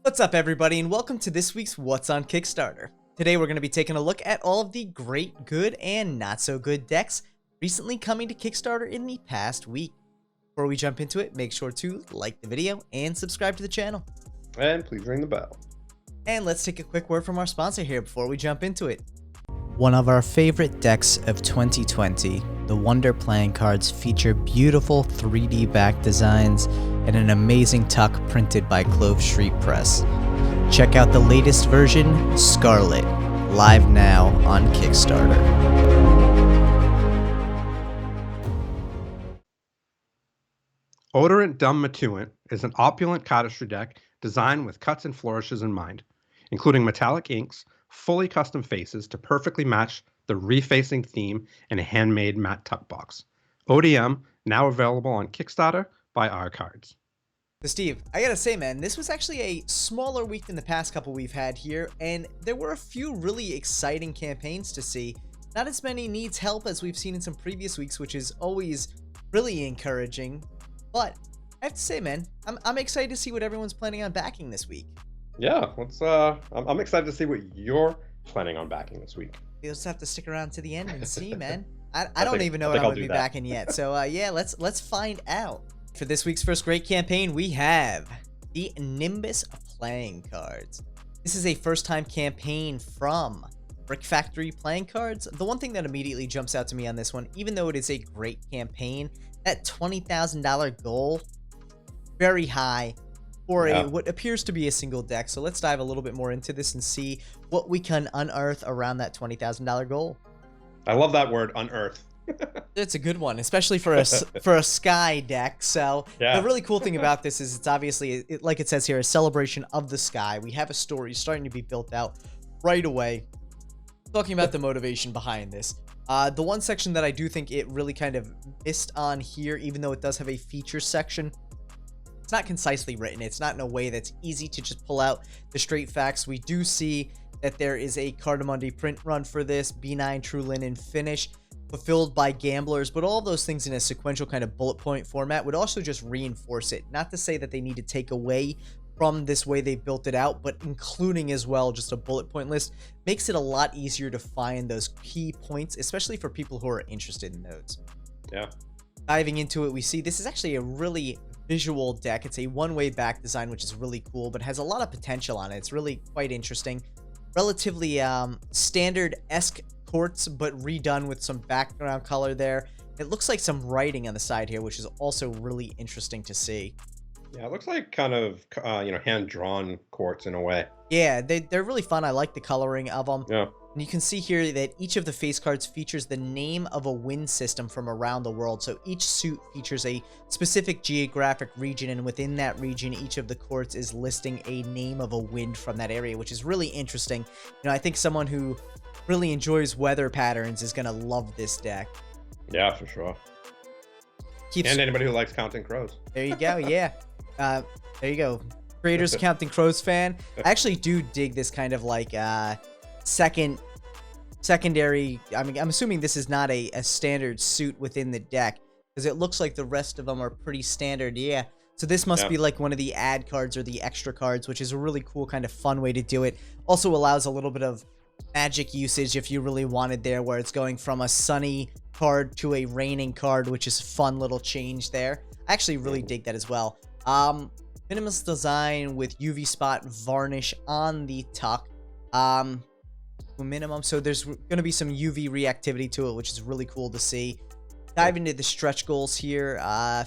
What's up, everybody, and welcome to this week's What's on Kickstarter. Today we're going to be taking a look at all of the great, good, and not so good decks recently coming to Kickstarter in the past week. Before we jump into it, make sure to like the video and subscribe to the channel. And please ring the bell. And let's take a quick word from our sponsor here before we jump into it. One of our favorite decks of 2020, the Wonder playing cards feature beautiful 3D back designs and an amazing tuck printed by Clove Street Press. Check out the latest version, Scarlet, live now on Kickstarter. Odorant Dumb Matuant is an opulent cardistry deck designed with cuts and flourishes in mind, including metallic inks, fully custom faces to perfectly match the refacing theme, and a handmade matte tuck box. ODM, now available on Kickstarter by our cards. So Steve, I gotta say, man, this was actually a smaller week than the past couple we've had here, and there were a few really exciting campaigns to see. Not as many needs help as we've seen in some previous weeks, which is always really encouraging. But I have to say, man, I'm excited to see what everyone's planning on backing this week. Yeah, I'm excited to see what you're planning on backing this week. You'll just have to stick around to the end and see, man. I don't even know what I'm going to be backing yet. So, yeah, let's find out. For this week's first great campaign, we have the Nimbus playing cards. This is a first-time campaign from Brick Factory Playing Cards. The one thing that immediately jumps out to me on this one, even though it is a great campaign, that $20,000 goal, very high for what appears to be a single deck. So let's dive a little bit more into this and see what we can unearth around that $20,000 goal. I love that word, unearth. It's a good one, especially for a sky deck. So the really cool thing about this is it's obviously, like it says here, a celebration of the sky. We have a story starting to be built out right away. Talking about the motivation behind this. The one section that I do think it really kind of missed on here, even though it does have a feature section, it's not concisely written. It's not in a way that's easy to just pull out the straight facts. We do see that there is a Cardamundi print run for this, B9 True Linen finish, fulfilled by gamblers, but all of those things in a sequential kind of bullet point format would also just reinforce it. Not to say that they need to take away from this way they built it out, but including as well just a bullet point list makes it a lot easier to find those key points, especially for people who are interested in those. Yeah. Diving into it, we see this is actually a really visual deck. It's a one-way back design, which is really cool, but has a lot of potential on it. It's really quite interesting. Relatively standard-esque quartz, but redone with some background color there. It looks like some writing on the side here, which is also really interesting to see. Yeah, it looks like kind of, hand-drawn quartz in a way. Yeah, they're really fun. I like the coloring of them. Yeah. And you can see here that each of the face cards features the name of a wind system from around the world. So each suit features a specific geographic region, and within that region, each of the quartz is listing a name of a wind from that area, which is really interesting. You know, I think someone who really enjoys weather patterns is going to love this deck. Yeah, for sure. And anybody who likes counting crows. There you go, yeah. There you go. Creators Counting Crows fan. I actually do dig this kind of like secondary. I mean, I'm assuming this is not a standard suit within the deck, because it looks like the rest of them are pretty standard. Yeah. So this must be like one of the ad cards or the extra cards, which is a really cool kind of fun way to do it. Also allows a little bit of magic usage if you really wanted there, where it's going from a sunny card to a raining card, which is a fun little change there. I actually really dig that as well. Minimalist design with UV spot varnish on the tuck. Minimum, so there's going to be some UV reactivity to it, which is really cool to see. Dive into the stretch goals here.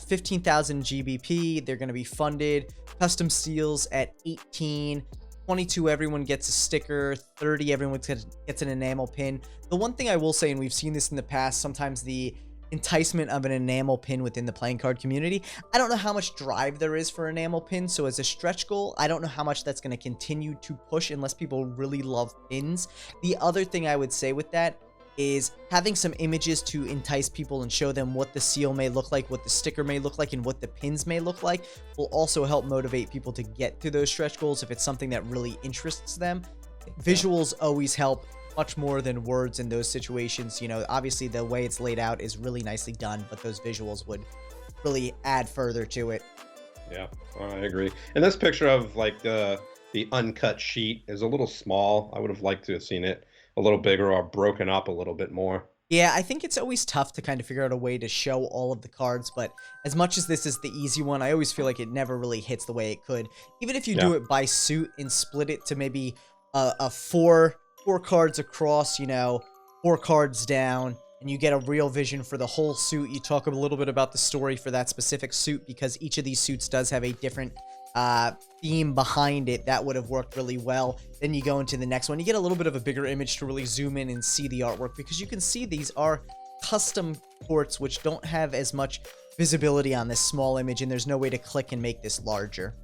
15,000 GBP. They're going to be funded. Custom seals at 18. 22, everyone gets a sticker. 30, everyone gets an enamel pin. The one thing I will say, and we've seen this in the past, sometimes the enticement of an enamel pin within the playing card community, I don't know how much drive there is for enamel pins. So as a stretch goal, I don't know how much that's going to continue to push unless people really love pins. The other thing I would say with that is having some images to entice people and show them what the seal may look like, what the sticker may look like, and what the pins may look like will also help motivate people to get to those stretch goals if it's something that really interests them. Visuals always help much more than words in those situations. You know, obviously the way it's laid out is really nicely done, but those visuals would really add further to it. Yeah, I agree. And this picture of like the the uncut sheet is a little small. I would have liked to have seen it a little bigger or broken up a little bit more. Yeah, I think it's always tough to kind of figure out a way to show all of the cards, but as much as this is the easy one, I always feel like it never really hits the way it could. Even if you do it by suit and split it to maybe a four cards across, you know, 4 cards down, and you get a real vision for the whole suit. You talk a little bit about the story for that specific suit, because each of these suits does have a different theme behind it. That would have worked really well. Then you go into the next one, you get a little bit of a bigger image to really zoom in and see the artwork, because you can see these are custom ports which don't have as much visibility on this small image, and there's no way to click and make this larger.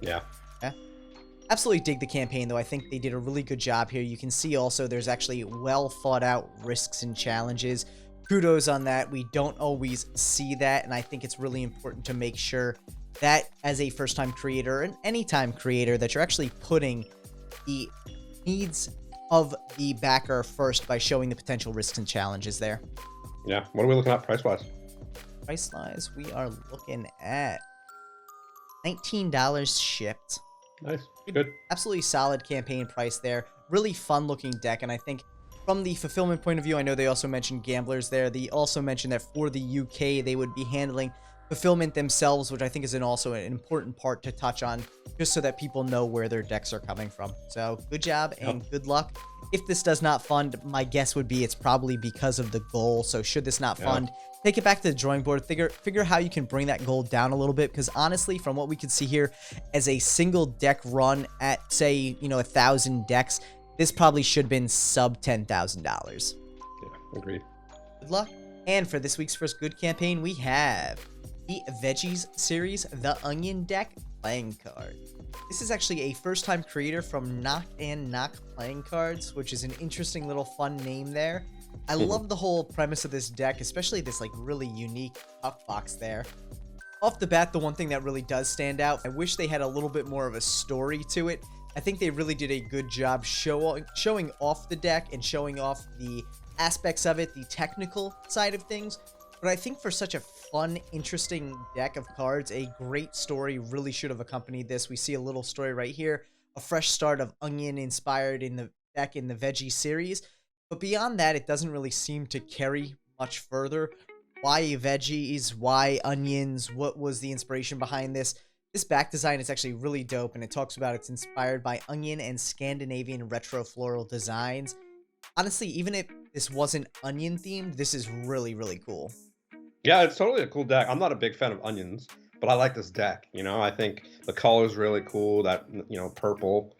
Yeah. Absolutely dig the campaign, though. I think they did a really good job here. You can see also there's actually well thought out risks and challenges. Kudos on that. We don't always see that, and I think it's really important to make sure that as a first-time creator and anytime creator that you're actually putting the needs of the backer first by showing the potential risks and challenges there. Yeah. What are we looking at price-wise? Price-wise, we are looking at $19 shipped. Nice. Good. Absolutely solid campaign price there. Really fun-looking deck, and I think from the fulfillment point of view, I know they also mentioned gamblers there. They also mentioned that for the UK, they would be handling fulfillment themselves, which I think is also an important part to touch on, just so that people know where their decks are coming from. So good job and good luck. If this does not fund, my guess would be it's probably because of the goal. So should this not fund, take it back to the drawing board, figure how you can bring that goal down a little bit, because honestly, from what we can see here, as a single deck run at, say, you know, 1,000 decks, this probably should have been sub $10,000. Yeah, agreed. Good luck. And for this week's first good campaign, we have the Veggies series, the Onion Deck playing card. This is actually a first-time creator from Knock and Knock Playing Cards, which is an interesting little fun name there. I love the whole premise of this deck, especially this like really unique up box there. Off the bat, the one thing that really does stand out, I wish they had a little bit more of a story to it. I think they really did a good job showing off the deck and showing off the aspects of it, the technical side of things. But I think for such a fun, interesting deck of cards, a great story really should have accompanied this. We see a little story right here, a fresh start of Onion inspired in the deck in the Veggie series. But beyond that, it doesn't really seem to carry much further. Why Veggies? Why Onions? What was the inspiration behind this? This back design is actually really dope, and it talks about it's inspired by Onion and Scandinavian retro floral designs. Honestly, even if this wasn't Onion themed, this is really, really cool. Yeah, it's totally a cool deck. I'm not a big fan of onions, but I like this deck. You know, I think the color is really cool. That, you know, purple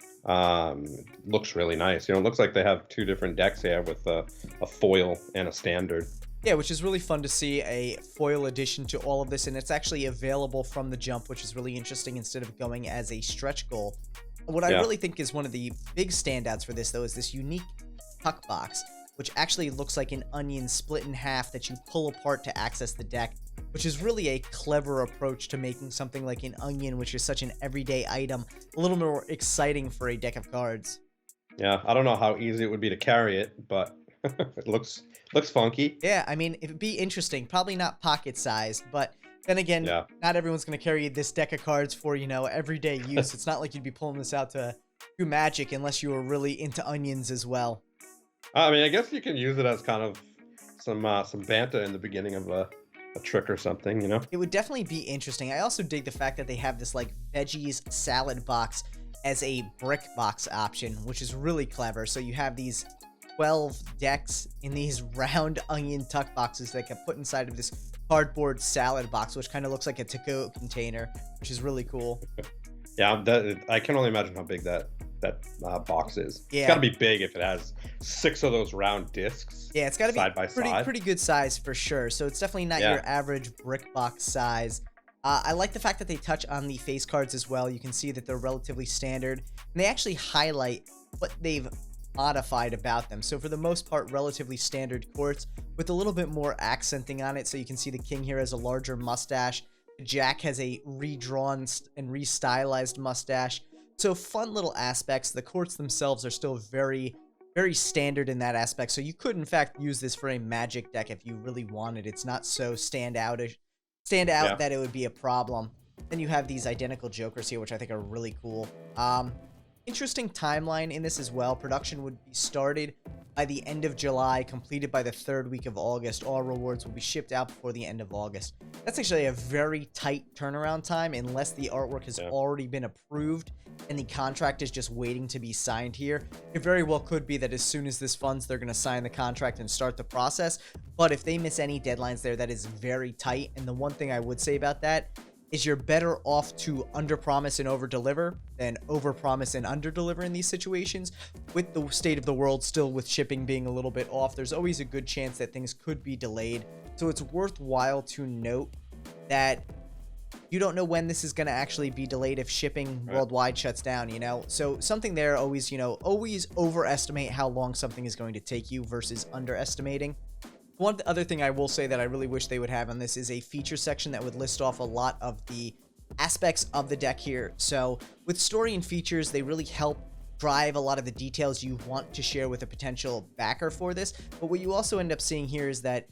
looks really nice. You know, it looks like they have 2 different decks here with a foil and a standard. Yeah, which is really fun to see a foil addition to all of this, and it's actually available from the jump, which is really interesting instead of going as a stretch goal. What I really think is one of the big standouts for this, though, is this unique tuck box, which actually looks like an onion split in half that you pull apart to access the deck, which is really a clever approach to making something like an onion, which is such an everyday item, a little more exciting for a deck of cards. Yeah, I don't know how easy it would be to carry it, but it looks funky. Yeah, I mean, it'd be interesting. Probably not pocket-sized, but then again, not everyone's going to carry this deck of cards for, you know, everyday use. It's not like you'd be pulling this out to do magic unless you were really into onions as well. I mean, I guess you can use it as kind of some banter in the beginning of a trick or something, you know? It would definitely be interesting. I also dig the fact that they have this, like, Veggies salad box as a brick box option, which is really clever. So you have these 12 decks in these round onion tuck boxes that get put inside of this cardboard salad box, which kind of looks like a to-go container, which is really cool. Yeah, I can only imagine how big that box is. Yeah. It's got to be big if it has 6 of those round discs. Yeah, it's got to be side by side. Pretty good size for sure. So it's definitely not your average brick box size. I like the fact that they touch on the face cards as well. You can see that they're relatively standard, and they actually highlight what they've modified about them. So for the most part, relatively standard quartz with a little bit more accenting on it. So you can see the king here has a larger mustache. Jack has a redrawn and restylized mustache. So fun little aspects. The quartz themselves are still very, very standard in that aspect. So you could, in fact, use this for a magic deck if you really wanted. It's not so stand out that it would be a problem. Then you have these identical jokers here, which I think are really cool. interesting timeline in this as well. Production would be started by the end of July, completed by the 3rd week of August. All rewards will be shipped out before the end of August. That's actually a very tight turnaround time unless the artwork has already been approved and the contract is just waiting to be signed here. It very well could be that as soon as this funds, they're going to sign the contract and start the process. But if they miss any deadlines there, that is very tight. And the one thing I would say about that is you're better off to underpromise and overdeliver than overpromise and underdeliver in these situations. With the state of the world still with shipping being a little bit off, there's always a good chance that things could be delayed. So it's worthwhile to note that you don't know when this is going to actually be delayed if shipping worldwide shuts down, you know? So something there, always, you know, always overestimate how long something is going to take you versus underestimating. One other thing I will say that I really wish they would have on this is a feature section that would list off a lot of the aspects of the deck here. So with story and features, they really help drive a lot of the details you want to share with a potential backer for this. But what you also end up seeing here is that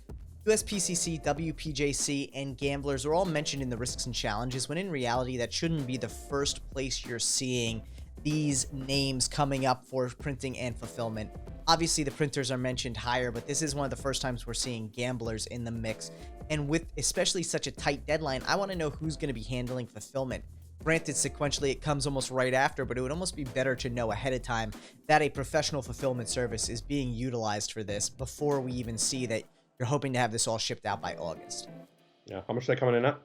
USPCC, WPJC, and gamblers are all mentioned in the risks and challenges, when in reality that shouldn't be the first place you're seeing these names coming up for printing and fulfillment. Obviously, the printers are mentioned higher, but this is one of the first times we're seeing gamblers in the mix. And with especially such a tight deadline, I want to know who's going to be handling fulfillment. Granted, sequentially, it comes almost right after, but it would almost be better to know ahead of time that a professional fulfillment service is being utilized for this before we even see that you're hoping to have this all shipped out by August. Yeah, how much are they coming in at?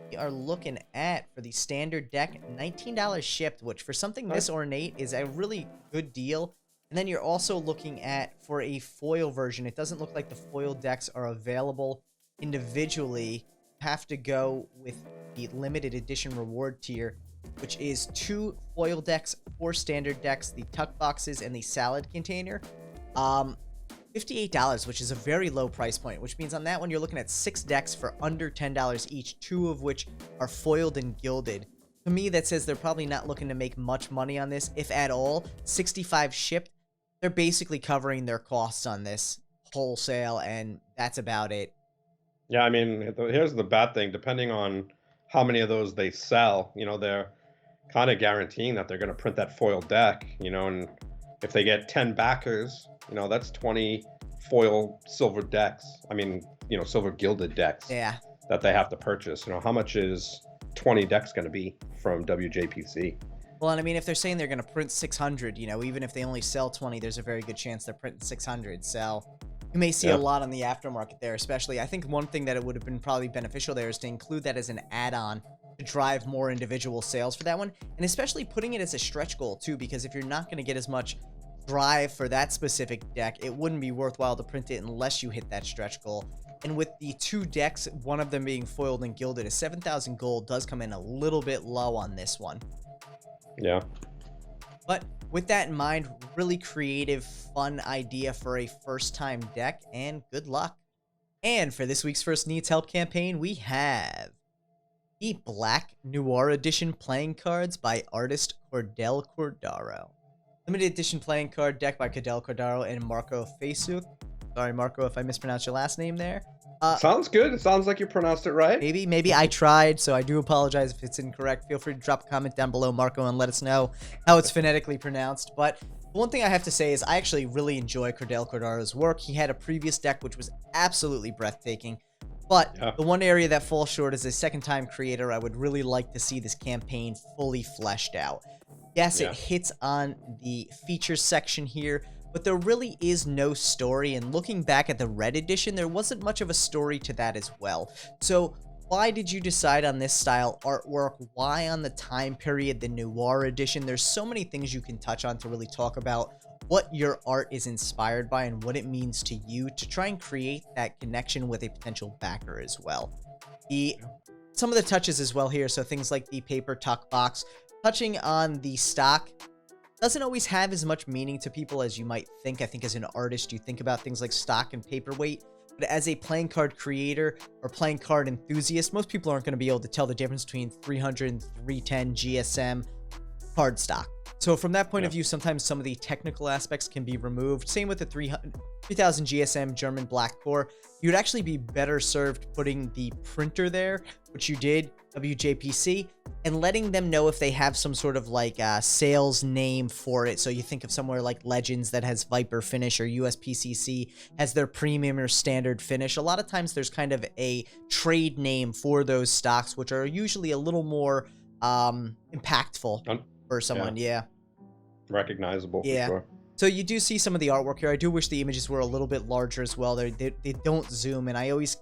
We are looking at, for the standard deck, $19 shipped, which for something this ornate is a really good deal. And then you're also looking at, for a foil version, it doesn't look like the foil decks are available individually. You have to go with the limited edition reward tier, which is 2 foil decks, 4 standard decks, the tuck boxes, and the salad container. $58, which is a very low price point, which means on that one you're looking at 6 decks for under $10 each, 2 of which are foiled and gilded. To me, that says they're probably not looking to make much money on this, if at all. 65 shipped. They're basically covering their costs on this wholesale, and that's about it. Yeah, I mean, here's the bad thing. Depending on how many of those they sell, you know, they're kind of guaranteeing that they're going to print that foil deck, you know, and if they get 10 backers, you know, that's 20 foil silver decks. I mean, you know, silver gilded decks that they have to purchase. You know, how much is 20 decks going to be from WJPC? Well, and I mean, if they're saying they're going to print 600, you know, even if they only sell 20, there's a very good chance they're printing 600. So you may see a lot on the aftermarket there, especially. I think one thing that it would have been probably beneficial there is to include that as an add-on to drive more individual sales for that one. And especially putting it as a stretch goal, too, because if you're not going to get as much drive for that specific deck, it wouldn't be worthwhile to print it unless you hit that stretch goal. And with the 2 decks, one of them being foiled and gilded, a 7,000 gold does come in a little bit low on this one. Yeah. But with that in mind, really creative, fun idea for a first-time deck, and good luck. And for this week's First Needs Help campaign, we have the Black Noir Edition playing cards by artist Cordaro. Limited edition playing card deck by Cordaro and Marco Faisuk. Sorry, Marco, if I mispronounced your last name there. Sounds good. It sounds like you pronounced it right. Maybe I tried, so I do apologize if it's incorrect. Feel free to drop a comment down below, Marco, and let us know how it's phonetically pronounced. But the one thing I have to say is I actually really enjoy Cordaro's work. He had a previous deck which was absolutely breathtaking. But the one area that falls short as a second-time creator, I would really like to see this campaign fully fleshed out. Yes, it hits on the features section here, but there really is no story, and looking back at the Red Edition, there wasn't much of a story to that as well. So why did you decide on this style artwork? Why on the time period, the Noir Edition? There's so many things you can touch on to really talk about what your art is inspired by and what it means to you to try and create that connection with a potential backer as well. Some of the touches as well here, so things like the paper tuck box, touching on the stock doesn't always have as much meaning to people as you might think. I think as an artist, you think about things like stock and paperweight. But as a playing card creator or playing card enthusiast, most people aren't going to be able to tell the difference between 300 and 310 GSM cardstock. So from that point of view, sometimes some of the technical aspects can be removed. Same with the 3000 GSM German Black Core. You'd actually be better served putting the printer there, which you did, WJPC, and letting them know if they have some sort of like sales name for it. So you think of somewhere like Legends that has Viper finish, or USPCC has their premium or standard finish. A lot of times there's kind of a trade name for those stocks, which are usually a little more impactful for someone. Recognizable, for sure. So you do see some of the artwork here. I do wish the images were a little bit larger as well. They don't zoom, and I always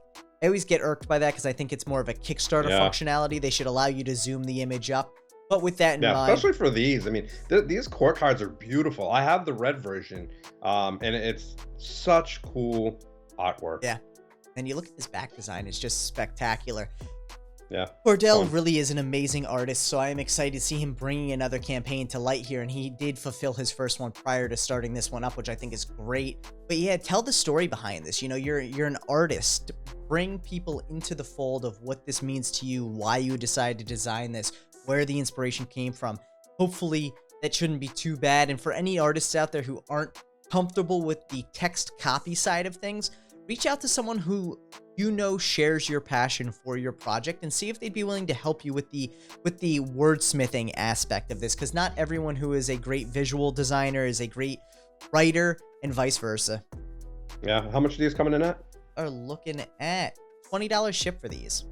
get irked by that because I think it's more of a Kickstarter functionality. They should allow you to zoom the image up. But with that in mind, especially for these, I mean, these core cards are beautiful. I have the red version, and it's such cool artwork. Yeah, and you look at this back design; it's just spectacular. Yeah. Cordell really is an amazing artist, so I am excited to see him bringing another campaign to light here, and he did fulfill his first one prior to starting this one up, which I think is great. But yeah, tell the story behind this. You know, you're an artist. Bring people into the fold of what this means to you, why you decided to design this, where the inspiration came from. Hopefully, that shouldn't be too bad. And for any artists out there who aren't comfortable with the text copy side of things, reach out to someone who you know shares your passion for your project and see if they'd be willing to help you with the wordsmithing aspect of this, because not everyone who is a great visual designer is a great writer, and vice versa. Yeah, how much are these coming in at? Are looking at $20 ship for these.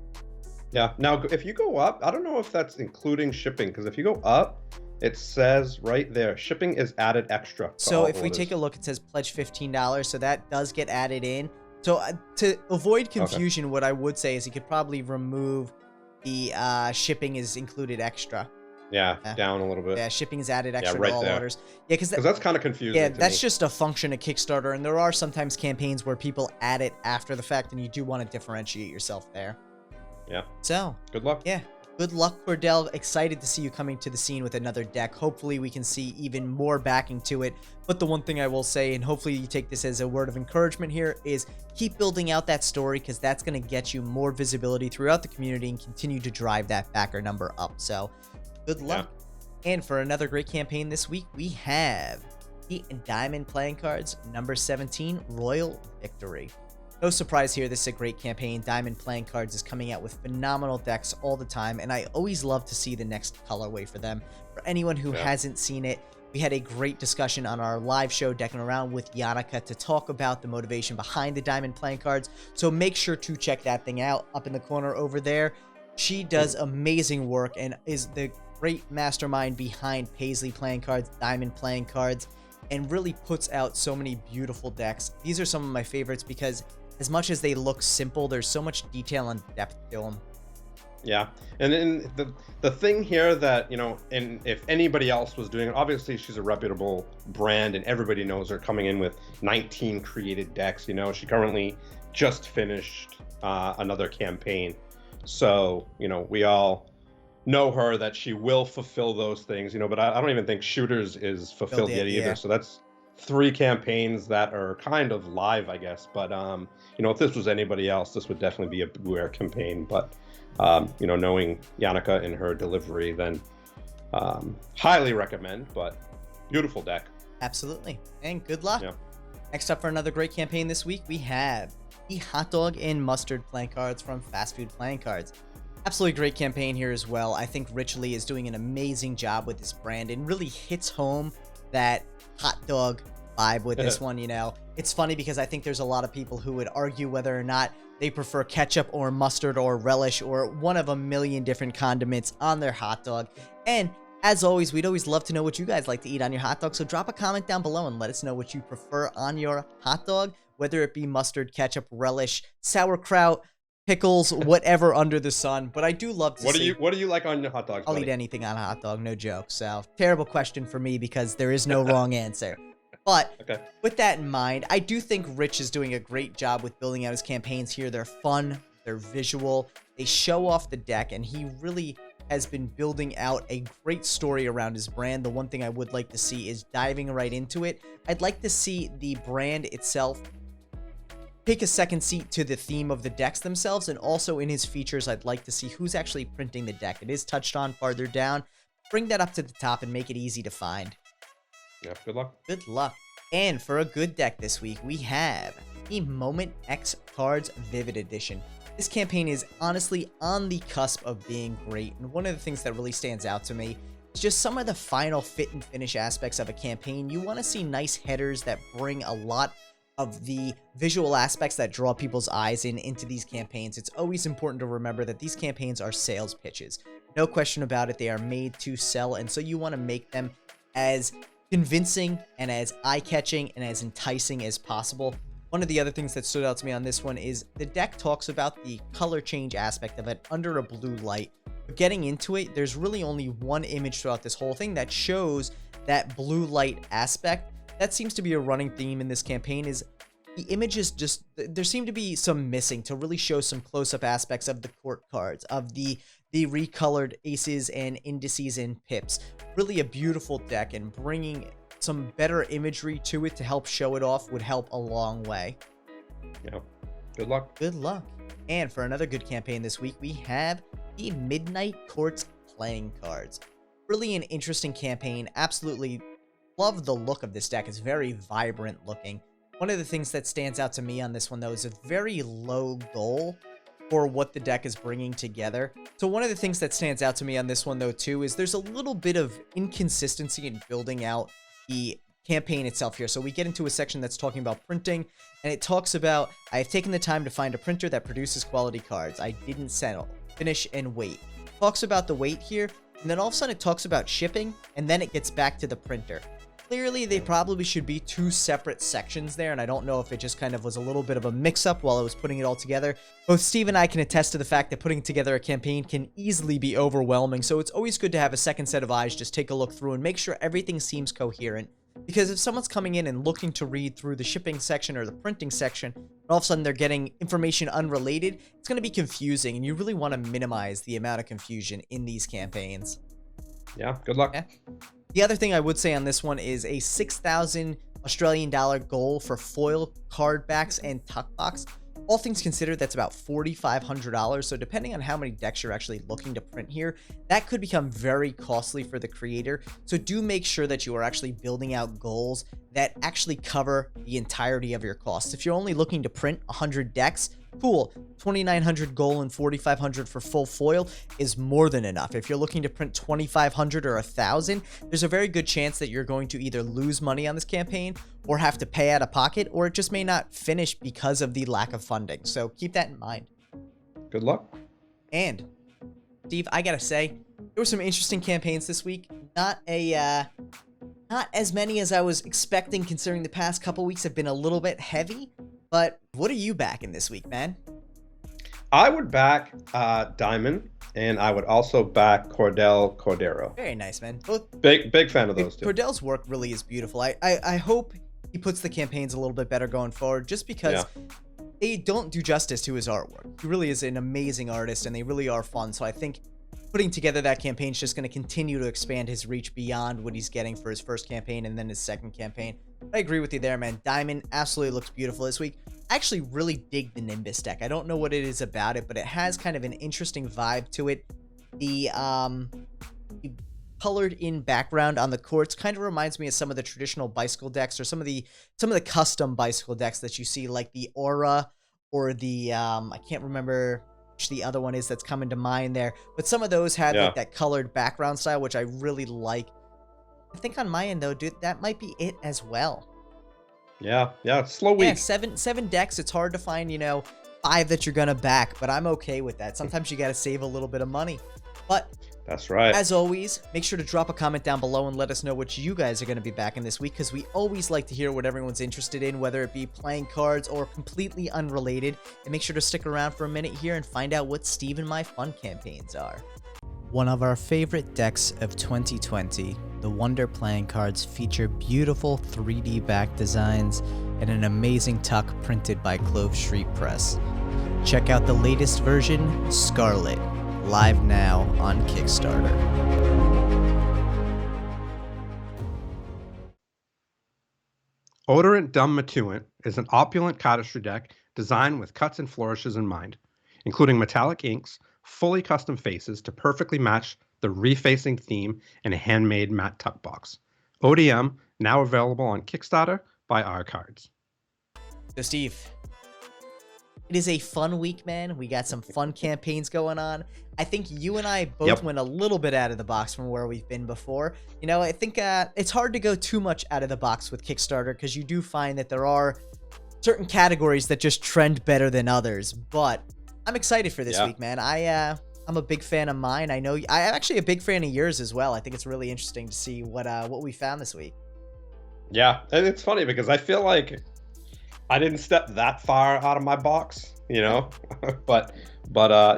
Yeah, now if you go up, I don't know if that's including shipping, because if you go up, it says right there, shipping is added extra. So if we take a look, it says pledge $15, so that does get added in. So to avoid confusion, what I would say is you could probably remove the shipping is included extra. Yeah, down a little bit. Yeah, shipping is added extra to all orders. Yeah, because that's kind of confusing. Yeah, that's just a function of Kickstarter, and there are sometimes campaigns where people add it after the fact, and you do want to differentiate yourself there. Yeah. So good luck. Yeah. Good luck, Cordell. Excited to see you coming to the scene with another deck. Hopefully we can see even more backing to it. But the one thing I will say, and hopefully you take this as a word of encouragement here, is keep building out that story, because that's going to get you more visibility throughout the community and continue to drive that backer number up. So good luck. Yeah. And for another great campaign this week, we have the Diamond Playing Cards, number 17, Royal Victory. No surprise here, this is a great campaign. Diamond Playing Cards is coming out with phenomenal decks all the time, and I always love to see the next colorway for them. For anyone who hasn't seen it, we had a great discussion on our live show, Deckin Around with Yannicka, to talk about the motivation behind the Diamond Playing Cards, so make sure to check that thing out up in the corner over there. She does amazing work and is the great mastermind behind Paisley Playing Cards, Diamond Playing Cards, and really puts out so many beautiful decks. These are some of my favorites because as much as they look simple, there's so much detail and depth to them. Yeah, and then the thing here that, you know, and if anybody else was doing it, obviously she's a reputable brand and everybody knows her, coming in with 19 created decks. You know, she currently just finished another campaign. So, you know, we all know her that she will fulfill those things, you know, but I don't even think Shooters is fulfilled yet either. Yeah. So that's 3 campaigns that are kind of live, I guess. But, you know, if this was anybody else, this would definitely be a Beware campaign. But, you know, knowing Yannicka and her delivery, then highly recommend. But beautiful deck. Absolutely. And good luck. Yeah. Next up for another great campaign this week, we have the Hot Dog and Mustard Playing Cards from Fast Food Playing Cards. Absolutely great campaign here as well. I think Rich Lee is doing an amazing job with this brand and really hits home that hot dog vibe with this one. You know, it's funny because I think there's a lot of people who would argue whether or not they prefer ketchup or mustard or relish or one of a million different condiments on their hot dog. And as always, we'd always love to know what you guys like to eat on your hot dog. So drop a comment down below and let us know what you prefer on your hot dog, whether it be mustard, ketchup, relish, sauerkraut, pickles, whatever under the sun. But I do love to see... What do you like on your hot dog? I'll eat anything on a hot dog, no joke. So, terrible question for me because there is no wrong answer. But with that in mind, I do think Rich is doing a great job with building out his campaigns here. They're fun, they're visual, they show off the deck, and he really has been building out a great story around his brand. The one thing I would like to see is diving right into it. I'd like to see the brand itself take a second seat to the theme of the decks themselves, and also in his features, I'd like to see who's actually printing the deck. It is touched on farther down. bring that up to the top and make it easy to find. Yeah, good luck. Good luck. And for a good deck this week, we have the Moment X Cards Vivid Edition. This campaign is honestly on the cusp of being great, and one of the things that really stands out to me is just some of the final fit and finish aspects of a campaign. You want to see nice headers that bring a lot of the visual aspects that draw people's eyes into these campaigns. It's always important to remember that these campaigns are sales pitches. No question about it, they are made to sell, and so you want to make them as convincing and as eye-catching and as enticing as possible. One of the other things that stood out to me on this one is the deck talks about the color change aspect of it under a blue light. But getting into it, there's really only one image throughout this whole thing that shows that blue light aspect. That seems to be a running theme in this campaign, is the images just, there seem to be some missing to really show some close-up aspects of the court cards, of the recolored aces and indices and pips. Really a beautiful deck, and bringing some better imagery to it to help show it off would help a long way. Yeah. Good luck. Good luck. And for another good campaign this week, we have the Midnight Courts playing cards. Really an interesting campaign. Absolutely love the look of this deck. It's very vibrant looking. One of the things that stands out to me on this one, though, is a very low goal for what the deck is bringing together. So one of the things that stands out to me on this one, though, too, is there's a little bit of inconsistency in building out the campaign itself here. So we get into a section that's talking about printing, and it talks about, I have taken the time to find a printer that produces quality cards. I didn't settle, finish, and wait. Talks about the wait here, and then all of a sudden it talks about shipping, and then it gets back to the printer. Clearly, they probably should be two separate sections there, and I don't know if it just kind of was a little bit of a mix-up while I was putting it all together. Both Steve and I can attest to the fact that putting together a campaign can easily be overwhelming, so it's always good to have a second set of eyes just take a look through and make sure everything seems coherent. Because if someone's coming in and looking to read through the shipping section or the printing section, and all of a sudden they're getting information unrelated, it's going to be confusing, and you really want to minimize the amount of confusion in these campaigns. Yeah, good luck. Yeah. The other thing I would say on this one is a 6,000 Australian dollar goal for foil card backs and tuck box. All things considered, that's about $4,500. So depending on how many decks you're actually looking to print here, that could become very costly for the creator. So do make sure that you are actually building out goals that actually cover the entirety of your costs. If you're only looking to print 100 decks, cool, 2,900 goal and 4,500 for full foil is more than enough. If you're looking to print 2,500 or 1,000, there's a very good chance that you're going to either lose money on this campaign or have to pay out of pocket, or it just may not finish because of the lack of funding. So keep that in mind. Good luck. And Steve, I gotta say, there were some interesting campaigns this week. Not as many as I was expecting, considering the past couple weeks have been a little bit heavy. But what are you backing this week, man? I would back Diamond, and I would also back Cordaro. Very nice, man. Both big fan of those two. Cordell's work really is beautiful. I hope he puts the campaigns a little bit better going forward, just because they don't do justice to his artwork. He really is an amazing artist, and they really are fun. So I think putting together that campaign is just going to continue to expand his reach beyond what he's getting for his first campaign and then his second campaign. I agree with you there, man. Diamond absolutely looks beautiful this week. I actually really dig the Nimbus deck. I don't know what it is about it, but it has kind of an interesting vibe to it. The colored in background on the courts kind of reminds me of some of the traditional bicycle decks, or some of the custom bicycle decks that you see, like the Aura or the I can't remember which the other one is that's coming to mind there, but some of those had like that colored background style, which I really like. I think on my end, though, dude, that might be it as well. Yeah, it's slow week. Yeah, seven decks. It's hard to find, 5 that you're gonna back, but I'm okay with that. Sometimes you gotta save a little bit of money. But that's right. As always, make sure to drop a comment down below and let us know what you guys are going to be backing this week, because we always like to hear what everyone's interested in, whether it be playing cards or completely unrelated. And make sure to stick around for a minute here and find out what Steve and my fun campaigns are. One of our favorite decks of 2020, the Wonder playing cards feature beautiful 3D back designs and an amazing tuck printed by Clove Street Press. Check out the latest version, Scarlet, live now on Kickstarter. Odorant Dumb Matuant is an opulent cardistry deck designed with cuts and flourishes in mind, including metallic inks, fully custom faces to perfectly match the refacing theme, and a handmade matte tuck box. ODM, now available on Kickstarter by our cards. So Steve, it is a fun week, man. We got some fun campaigns going on. I think you and I both went a little bit out of the box from where we've been before. You know, I think it's hard to go too much out of the box with Kickstarter because you do find that there are certain categories that just trend better than others. But I'm excited for this week, man. I'm a big fan of mine. I know I'm actually a big fan of yours as well. I think it's really interesting to see what we found this week. Yeah, and it's funny because I feel like I didn't step that far out of my box, you know, but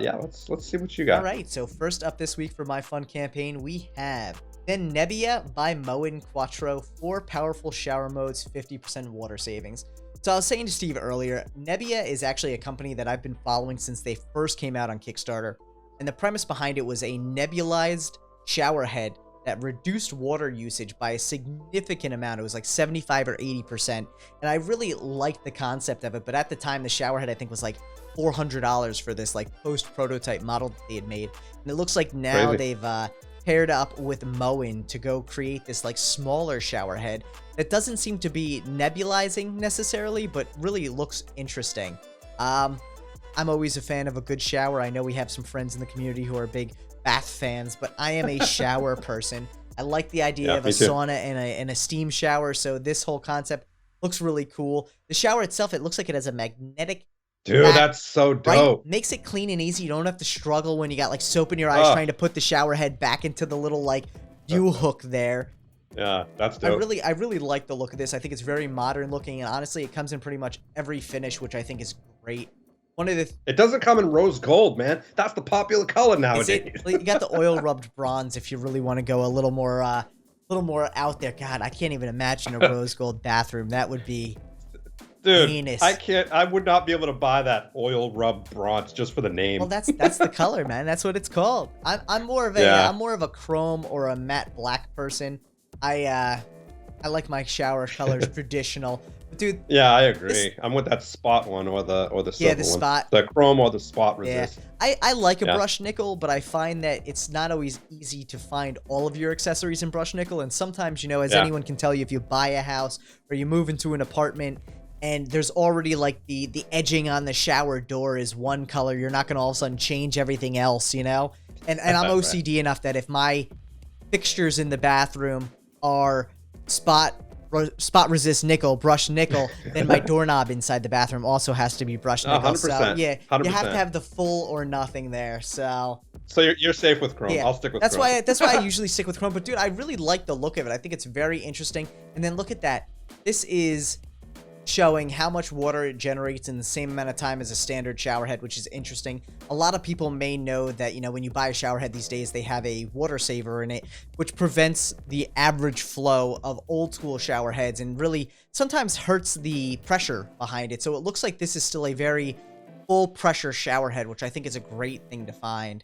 yeah, let's see what you got. All right, so first up this week for my fun campaign, we have the Nebia by Moen Quattro, 4 powerful shower modes, 50% water savings. So I was saying to Steve earlier, Nebia is actually a company that I've been following since they first came out on Kickstarter, and the premise behind it was a nebulized shower head that reduced water usage by a significant amount. It was like 75 or 80%. And I really liked the concept of it. But at the time, the shower head, I think, was like $400 for this like post-prototype model that they had made. And it looks like now they've paired up with Moen to go create this like smaller shower head that doesn't seem to be nebulizing necessarily, but really looks interesting. I'm always a fan of a good shower. I know we have some friends in the community who are big bath fans, but I am a shower person. I like the idea of a sauna and a steam shower, so this whole concept looks really cool. The shower itself, it looks like it has a magnetic back, that's so dope. Right? Makes it clean and easy. You don't have to struggle when you got like soap in your eyes trying to put the shower head back into the little like U hook there. Yeah, that's dope. I really like the look of this. I think it's very modern looking, and honestly, it comes in pretty much every finish, which I think is great. It doesn't come in rose gold, man. That's the popular color nowadays. You got the oil rubbed bronze if you really want to go a little more out there. God, I can't even imagine a rose gold bathroom. That would be heinous. I would not be able to buy that oil rubbed bronze just for the name. Well, that's the color, man. That's what it's called. I'm more of a chrome or a matte black person. I like my shower colors traditional. But dude, yeah, I agree. I'm with that spot one or the silver the spot. The chrome or the spot resist. Yeah. I like a brushed nickel, but I find that it's not always easy to find all of your accessories in brushed nickel. And sometimes, you know, as anyone can tell you, if you buy a house or you move into an apartment and there's already like the edging on the shower door is one color, you're not going to all of a sudden change everything else, you know? And I'm OCD enough that if my fixtures in the bathroom are spot resist nickel, brushed nickel, then my doorknob inside the bathroom also has to be brushed nickel. 100%. So yeah, 100%. you have to have the full or nothing there. So you're safe with chrome. I'll stick with chrome. That's why I usually stick with chrome. But dude, I really like the look of it. I think it's very interesting. And then look at that. This is showing how much water it generates in the same amount of time as a standard shower head, which is interesting. A lot of people may know that, you know, when you buy a shower head these days, they have a water saver in it, which prevents the average flow of old school shower heads and really sometimes hurts the pressure behind it. So it looks like this is still a very full pressure shower head, which I think is a great thing to find.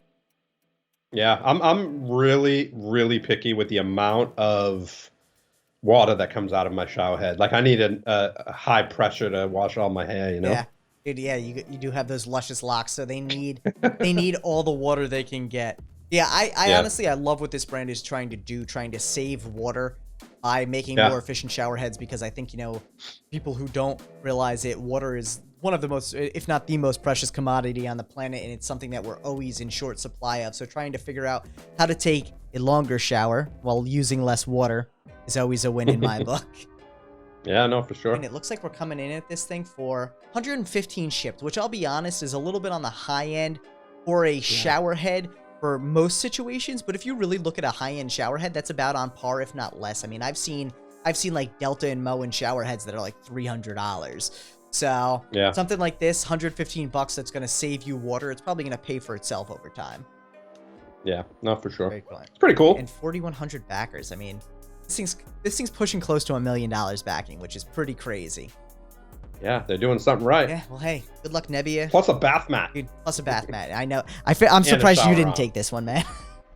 Yeah, I'm really, really picky with the amount of water that comes out of my shower head. Like I need a high pressure to wash all my hair, you know? Yeah. Dude, yeah, you do have those luscious locks, so they need all the water they can get. Yeah, I honestly, I love what this brand is trying to do, trying to save water by making more efficient shower heads, because I think, you know, people who don't realize it, water is one of the most, if not the most precious commodity on the planet, and it's something that we're always in short supply of. So trying to figure out how to take a longer shower while using less water is always a win in my book. Yeah, no, for sure. And it looks like we're coming in at this thing for 115 shipped, which I'll be honest is a little bit on the high end for a shower head for most situations. But if you really look at a high-end shower head, that's about on par, if not less. I mean, I've seen like Delta and Moen shower heads that are like $300. So something like this, 115 bucks, that's going to save you water. It's probably going to pay for itself over time. Yeah, no, for sure. Very cool. It's pretty cool. And 4,100 backers. I mean, this thing's pushing close to $1 million backing, which is pretty crazy. Yeah, they're doing something right. Yeah, well, hey, good luck, Nebia. Plus a bath mat. Dude, plus a bath mat. I know. I'm surprised you didn't take this one, man.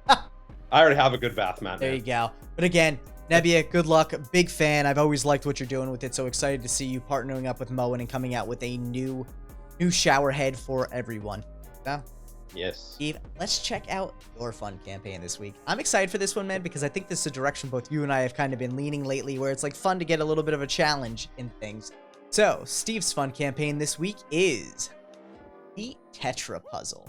I already have a good bath mat, There you go. But again, Nebia, good luck. Big fan. I've always liked what you're doing with it. So excited to see you partnering up with Moen and coming out with a new shower head for everyone. Yeah. Yes. Steve, let's check out your fun campaign this week. I'm excited for this one, man, because I think this is a direction both you and I have kind of been leaning lately, where it's like fun to get a little bit of a challenge in things. So, Steve's fun campaign this week is the Tetra Puzzle.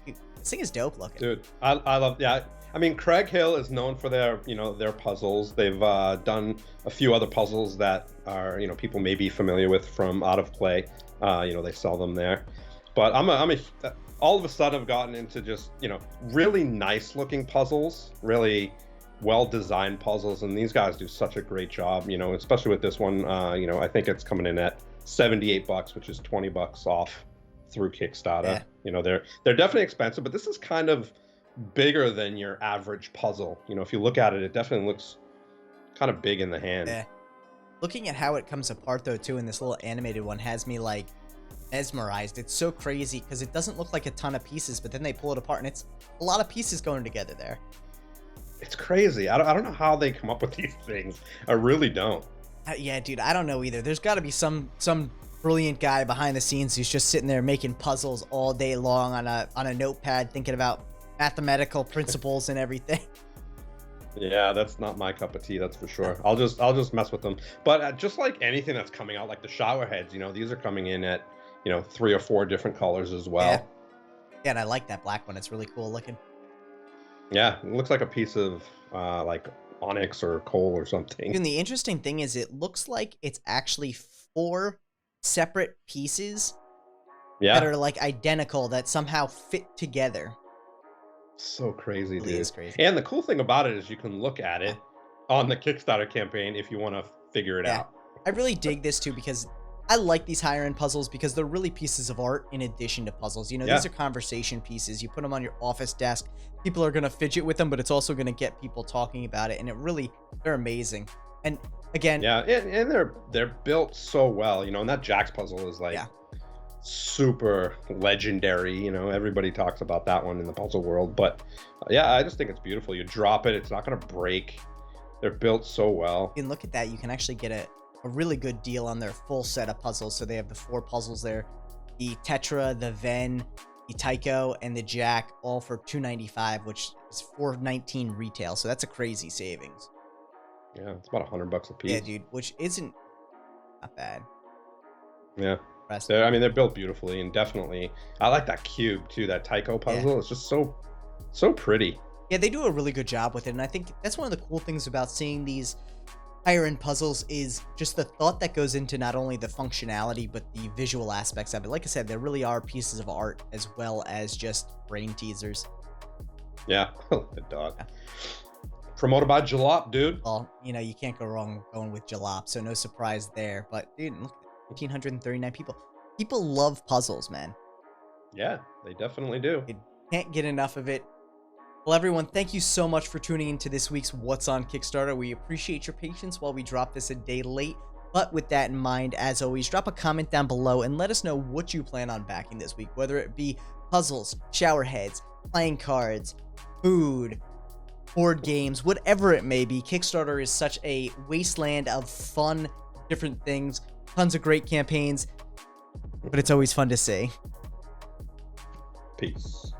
Dude, this thing is dope looking. Dude, I love, yeah. I mean, Craig Hill is known for their, their puzzles. They've done a few other puzzles that are, people may be familiar with from Out of Play. They sell them there. But all of a sudden I've gotten into just, really nice looking puzzles, really well-designed puzzles. And these guys do such a great job, especially with this one. I think it's coming in at $78, which is $20 off through Kickstarter. Yeah. They're definitely expensive, but this is kind of bigger than your average puzzle. If you look at it, it definitely looks kind of big in the hand. Yeah. Looking at how it comes apart though too, and this little animated one has me like mesmerized. It's so crazy because it doesn't look like a ton of pieces, but then they pull it apart and it's a lot of pieces going together there. It's crazy. I don't know how they come up with these things. I really don't. Yeah, dude, I don't know either. There's got to be some brilliant guy behind the scenes who's just sitting there making puzzles all day long on a notepad, thinking about mathematical principles and everything. Yeah, that's not my cup of tea, that's for sure. I'll just mess with them. But just like anything that's coming out, like the shower heads, these are coming in at 3 or 4 different colors as well. Yeah, and I like that black one. It's really cool looking. Yeah, it looks like a piece of like onyx or coal or something. And the interesting thing is it looks like it's actually 4 separate pieces that are like identical that somehow fit together. So crazy, dude. It is crazy. And the cool thing about it is you can look at it on the Kickstarter campaign if you want to figure it out. I really dig this too because I like these higher end puzzles because they're really pieces of art in addition to puzzles. These are conversation pieces. You put them on your office desk. People are going to fidget with them, but it's also going to get people talking about it. And they're amazing. And again, and they're built so well, and that Jack's puzzle is like super legendary. Everybody talks about that one in the puzzle world, but I just think it's beautiful. You drop it, it's not going to break. They're built so well. And look at that. You can actually get a really good deal on their full set of puzzles. So they have the 4 puzzles there, the Tetra, the Ven, the Tycho, and the Jack, all for $295, which is $419 retail. So that's a crazy savings. Yeah, it's about $100 a piece. Yeah, dude, which isn't not bad. Yeah. They're built beautifully, and definitely I like that cube too, that Tycho puzzle. Yeah. It's just so pretty. Yeah, they do a really good job with it, and I think that's one of the cool things about seeing these higher end puzzles is just the thought that goes into not only the functionality but the visual aspects of it. Like I said, there really are pieces of art as well as just brain teasers. Yeah, the dog. Yeah. Promoted by Jalop, dude. Well, you can't go wrong going with Jalop, so no surprise there. But dude, look, 1,539 people. People love puzzles, man. Yeah, they definitely do. You can't get enough of it. Well, everyone, thank you so much for tuning into this week's What's on Kickstarter. We appreciate your patience while we drop this a day late. But with that in mind, as always, drop a comment down below and let us know what you plan on backing this week, whether it be puzzles, shower heads, playing cards, food, board games, whatever it may be. Kickstarter is such a wasteland of fun, different things, tons of great campaigns, but it's always fun to see. Peace.